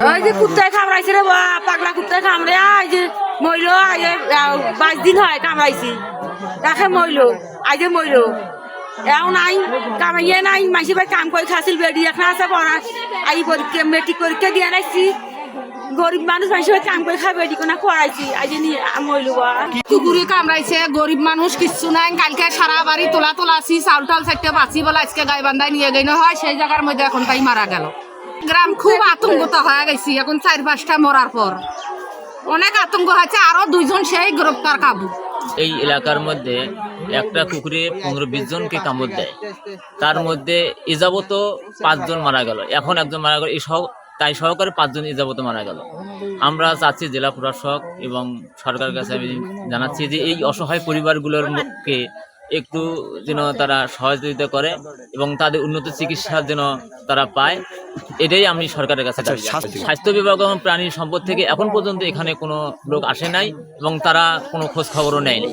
ওই যে কুত্তায় কামড়াইছে রে বা পাগলা কুত্তায় কামড়ে এই যে মইল আগে 22 দিন হয় কামড়াইছি তাকে মইল আগে মইল এও নাই কামাইয়ে নাই মাসি ভাই কাম করে খাসিল বেডি এখন আছে পড়া আই পরীক্ষা মেট্রিক পরীক্ষা দিয়ে নাইছি গরিব মানুষ মাসি ভাই কাম করে খাবে বেডি কোনা পড়াইছি আজ নিয়ে মইল বা কুকুরে কামড়াইছে গরিব মানুষ কিচ্ছু নাই কালকে সারা বাড়ি তোলা আছি চাউল টাল চারটে বাঁচি বলে আজকে গাই বান্ধায় নিয়ে গেল হয় সেই জায়গার মধ্যে এখন তাই মারা গেল গ্রাম খুব আতঙ্কতা হয়ে গেছি এখন 4-5টা মরার পর অনেক আতঙ্ক হয়েছে আরো 2 জন সেই গ্রেপ্তার কাবু। এই এলাকার মধ্যে একটা কুকুরে 15-20 জনকে কামড় দেয়, তার মধ্যে ইজাবত 5 জন মারা গেল, এখন একজন মারা গেল, তাই সহকারে 5 জন ইজাবত মারা গেল। আমরা চাচ্ছি জেলা প্রশাসক এবং সরকারের কাছে আমি জানাচ্ছি যে এই অসহায় পরিবারগুলোরকে একটু যেন তারা সহযোগিতা করে এবং তাদের উন্নত চিকিৎসা যেন তারা পায়, এটাই আমি সরকারের কাছে দাবি জানাচ্ছি। স্বাস্থ্য বিভাগ এবং প্রাণী সম্পদ থেকে এখন পর্যন্ত এখানে কোনো লোক আসে নাই এবং তারা কোনো খোঁজ খবরও নেয়নি।